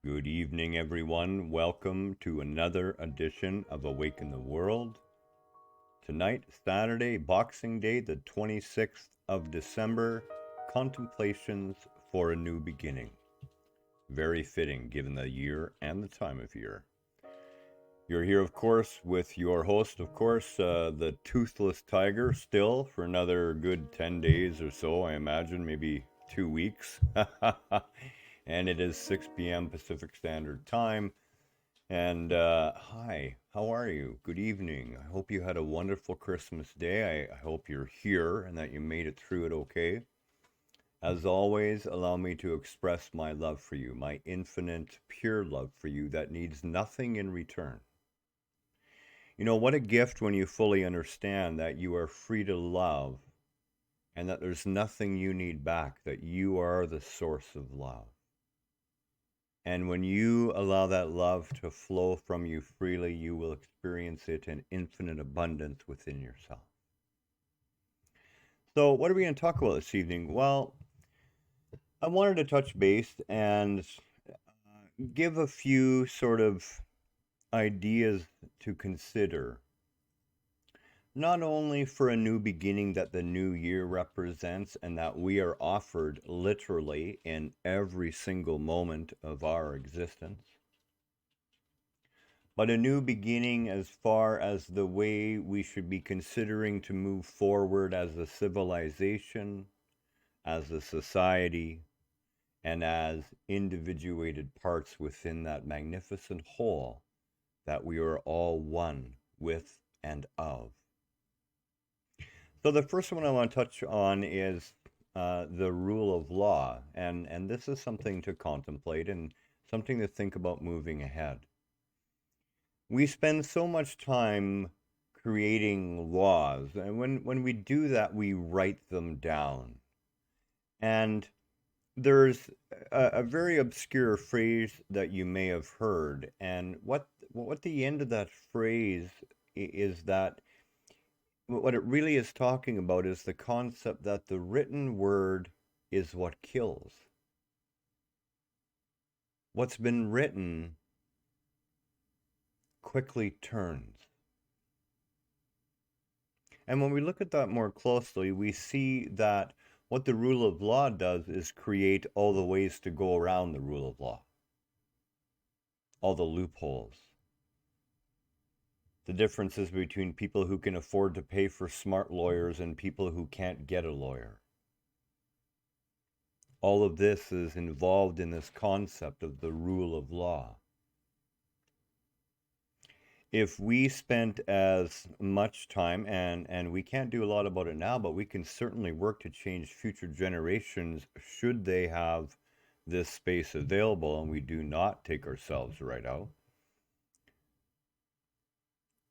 Good evening, everyone. Welcome to another edition of Awaken the World. Tonight, Saturday, Boxing Day, the 26th of December, Contemplations for a New Beginning. Very fitting given the year and the time of year. You're here, of course, with your host, the Toothless Tiger, still for another good 10 days or so, I imagine, maybe 2 weeks. And it is 6 p.m. Pacific Standard Time. And hi, how are you? Good evening. I hope you had a wonderful Christmas day. I hope you're here and that you made it through it okay. As always, allow me to express my love for you, my infinite, pure love for you that needs nothing in return. You know, what a gift when you fully understand that you are free to love and that there's nothing you need back, that you are the source of love. And when you allow that love to flow from you freely, you will experience it in infinite abundance within yourself. So, what are we going to talk about this evening? Well, I wanted to touch base and give a few sort of ideas to consider. Not only for a new beginning that the new year represents and that we are offered literally in every single moment of our existence, but a new beginning as far as the way we should be considering to move forward as a civilization, as a society, and as individuated parts within that magnificent whole that we are all one with and of. So the first one I want to touch on is the rule of law, and this is something to contemplate and something to think about moving ahead. We spend so much time creating laws, and when we do that, we write them down. And there's a very obscure phrase that you may have heard, and what the end of that phrase is that what it really is talking about is the concept that the written word is what kills. What's been written quickly turns. And when we look at that more closely, we see that what the rule of law does is create all the ways to go around the rule of law, all the loopholes, the differences between people who can afford to pay for smart lawyers and people who can't get a lawyer. All of this is involved in this concept of the rule of law. If we spent as much time, and we can't do a lot about it now, but we can certainly work to change future generations should they have this space available and we do not take ourselves right out.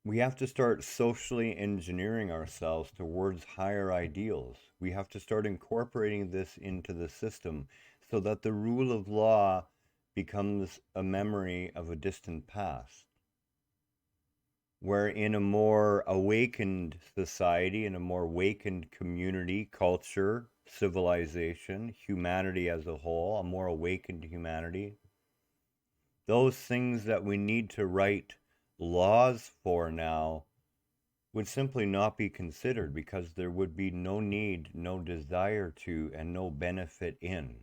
We have to start socially engineering ourselves towards higher ideals. We have to start incorporating this into the system so that the rule of law becomes a memory of a distant past, where in a more awakened society, in a more awakened community, culture, civilization, humanity as a whole, a more awakened humanity, those things that we need to write laws for now would simply not be considered because there would be no need, no desire to, and no benefit in.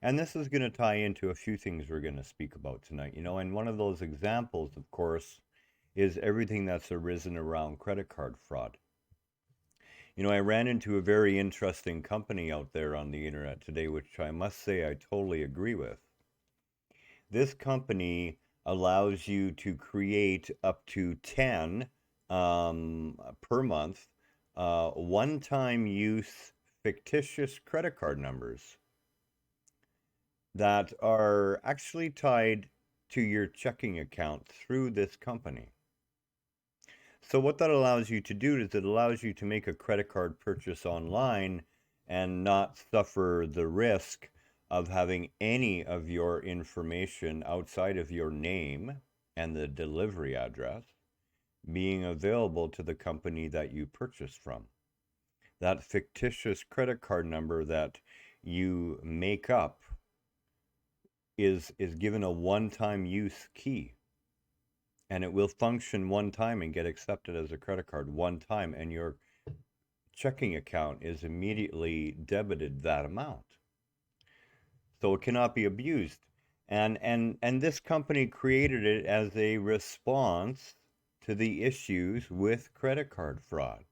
And this is going to tie into a few things we're going to speak about tonight, and one of those examples, of course, is everything that's arisen around credit card fraud. I ran into a very interesting company out there on the internet today, which I must say I totally agree with. This company allows you to create up to 10 per month one-time use fictitious credit card numbers that are actually tied to your checking account through this company. So what that allows you to do is it allows you to make a credit card purchase online and not suffer the risk of having any of your information outside of your name and the delivery address being available to the company that you purchased from. That fictitious credit card number that you make up is given a one-time use key, and it will function one time and get accepted as a credit card one time, and your checking account is immediately debited that amount. So it cannot be abused. And this company created it as a response to the issues with credit card fraud.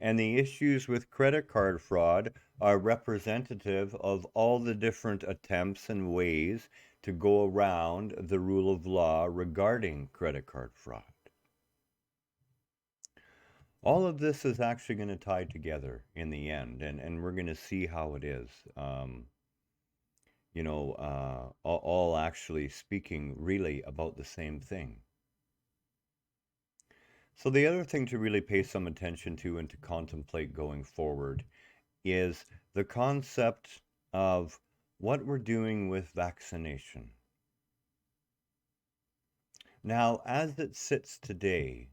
And the issues with credit card fraud are representative of all the different attempts and ways to go around the rule of law regarding credit card fraud. All of this is actually going to tie together in the end, and we're going to see how it is. All actually speaking really about the same thing. So the other thing to really pay some attention to and to contemplate going forward is the concept of what we're doing with vaccination. Now, as it sits today,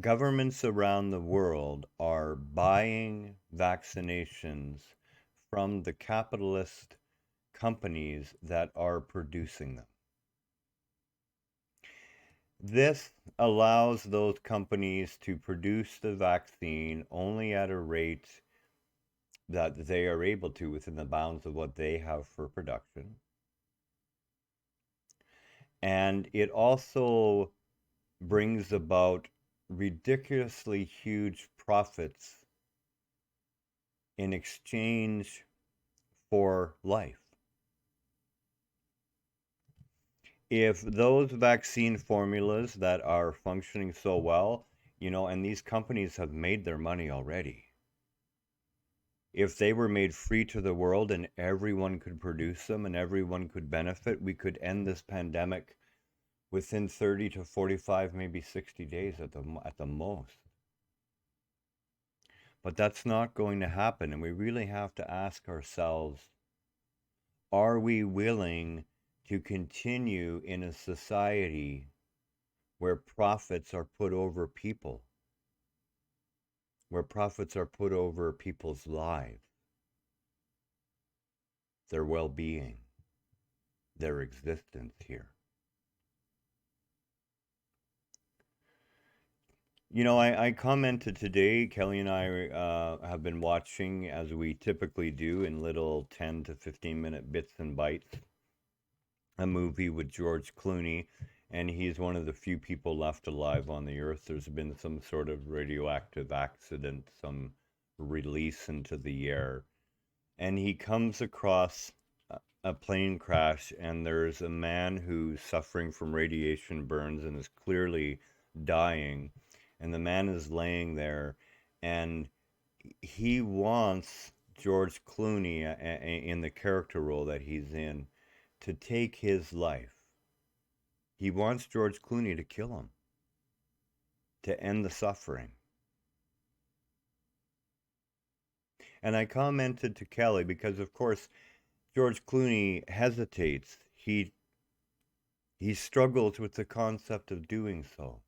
governments around the world are buying vaccinations from the capitalist companies that are producing them. This allows those companies to produce the vaccine only at a rate that they are able to within the bounds of what they have for production. And it also brings about ridiculously huge profits in exchange for life. If those vaccine formulas that are functioning so well, and these companies have made their money already. If they were made free to the world and everyone could produce them and everyone could benefit, we could end this pandemic within 30 to 45, maybe 60 days at the most. But that's not going to happen, and we really have to ask ourselves, are we willing to continue in a society where profits are put over people, where profits are put over people's lives, their well-being, their existence here? I commented today, Kelly and I have been watching, as we typically do, in little 10 to 15-minute bits and bites, a movie with George Clooney, and he's one of the few people left alive on the earth. There's been some sort of radioactive accident, some release into the air, and he comes across a plane crash, and there's a man who's suffering from radiation burns and is clearly dying, and the man is laying there, and he wants George Clooney in the character role that he's in to take his life. He wants George Clooney to kill him, to end the suffering. And I commented to Kelly because, of course, George Clooney hesitates. He struggles with the concept of doing so.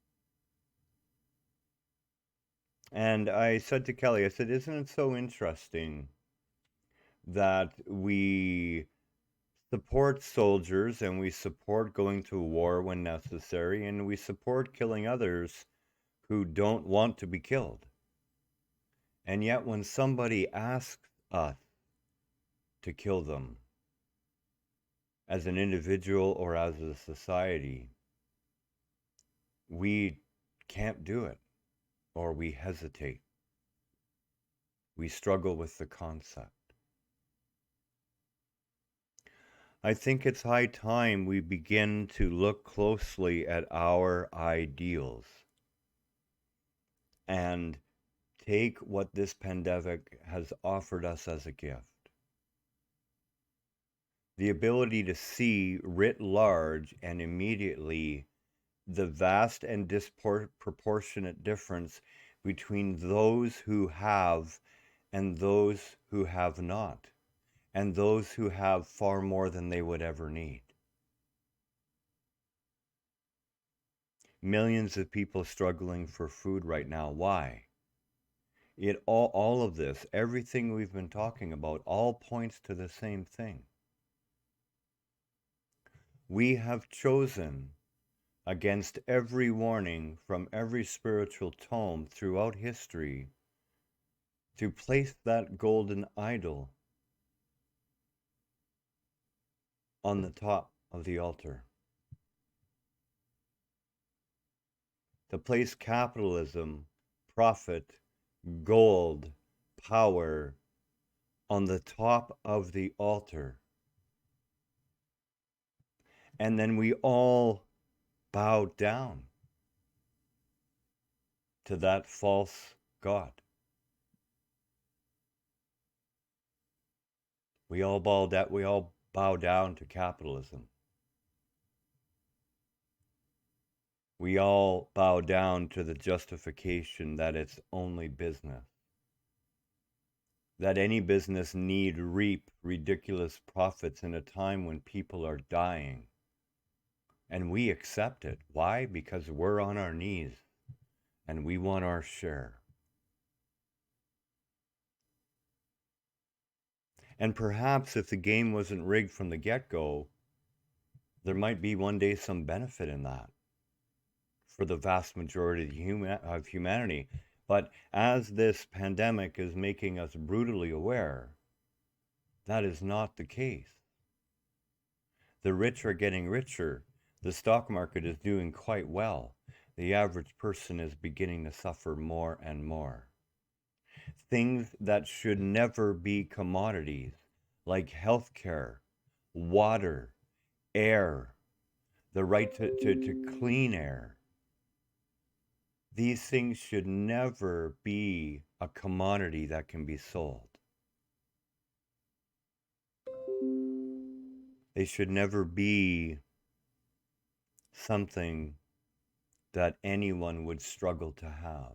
And I said to Kelly, I said, isn't it so interesting that we support soldiers and we support going to war when necessary, and we support killing others who don't want to be killed? And yet when somebody asks us to kill them as an individual or as a society, we can't do it, or we hesitate. We struggle with the concept. I think it's high time we begin to look closely at our ideals and take what this pandemic has offered us as a gift. The ability to see writ large and immediately the vast and disproportionate difference between those who have and those who have not, and those who have far more than they would ever need. Millions of people struggling for food right now. Why? All of this, everything we've been talking about, all points to the same thing. We have chosen, against every warning from every spiritual tome throughout history, to place that golden idol on the top of the altar. To place capitalism, profit, gold, power on the top of the altar. And then we all bow down to that false god. We all bow down to capitalism. We all bow down to the justification that it's only business. That any business need reap ridiculous profits in a time when people are dying. And we accept it. Why? Because we're on our knees and we want our share. And perhaps if the game wasn't rigged from the get-go, there might be one day some benefit in that for the vast majority of humanity. But as this pandemic is making us brutally aware, that is not the case. The rich are getting richer. The stock market is doing quite well. The average person is beginning to suffer more and more. Things that should never be commodities, like healthcare, water, air, the right to clean air. These things should never be a commodity that can be sold. They should never be something that anyone would struggle to have.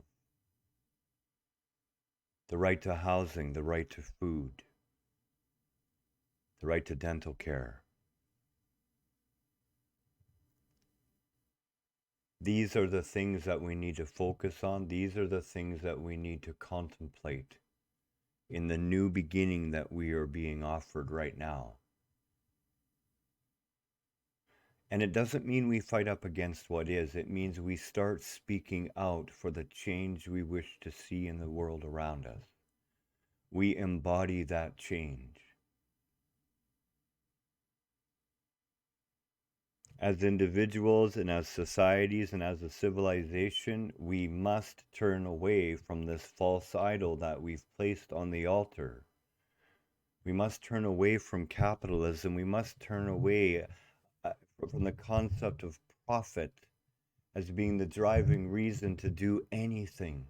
The right to housing, the right to food, the right to dental care. These are the things that we need to focus on. These are the things that we need to contemplate in the new beginning that we are being offered right now. And it doesn't mean we fight up against what is. It means we start speaking out for the change we wish to see in the world around us. We embody that change. As individuals and as societies and as a civilization, we must turn away from this false idol that we've placed on the altar. We must turn away from capitalism. We must turn away from the concept of profit as being the driving reason to do anything.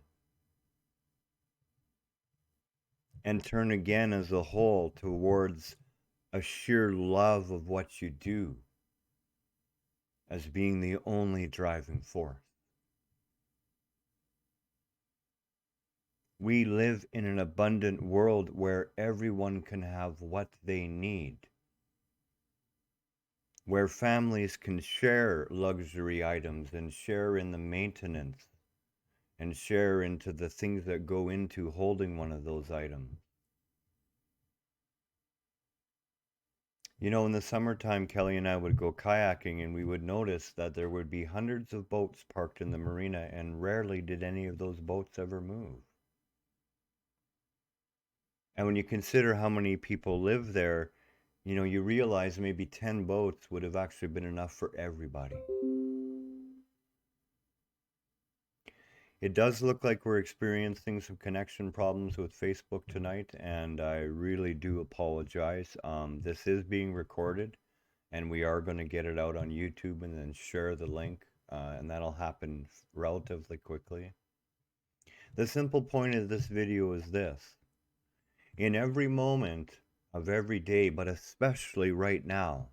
And turn again as a whole towards a sheer love of what you do as being the only driving force. We live in an abundant world where everyone can have what they need, where families can share luxury items and share in the maintenance and share into the things that go into holding one of those items. You know, in the summertime, Kelly and I would go kayaking and we would notice that there would be hundreds of boats parked in the marina, and rarely did any of those boats ever move. And when you consider how many people live there, you know, you realize maybe 10 boats would have actually been enough for everybody. It does look like we're experiencing some connection problems with Facebook tonight, and I really do apologize. This is being recorded, and we are going to get it out on YouTube and then share the link, and that'll happen relatively quickly. The simple point of this video is this. In every moment of every day, but especially right now,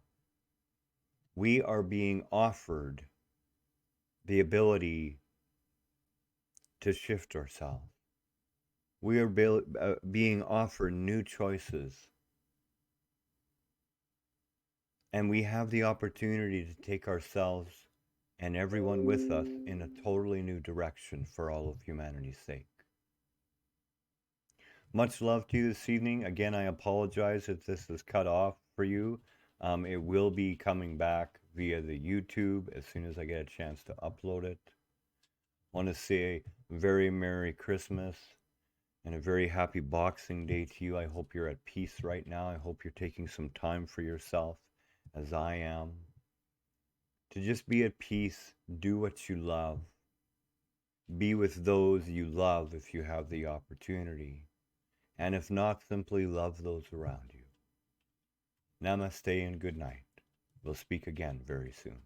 we are being offered the ability to shift ourselves. We are being offered new choices. And we have the opportunity to take ourselves and everyone with us in a totally new direction for all of humanity's sake. Much love to you this evening. Again, I apologize if this is cut off for you. It will be coming back via the YouTube as soon as I get a chance to upload it. I want to say a very Merry Christmas and a very happy Boxing Day to you. I hope you're at peace right now. I hope you're taking some time for yourself, as I am, to just be at peace, do what you love, be with those you love if you have the opportunity, and if not, simply love those around you. Namaste and good night. We'll speak again very soon.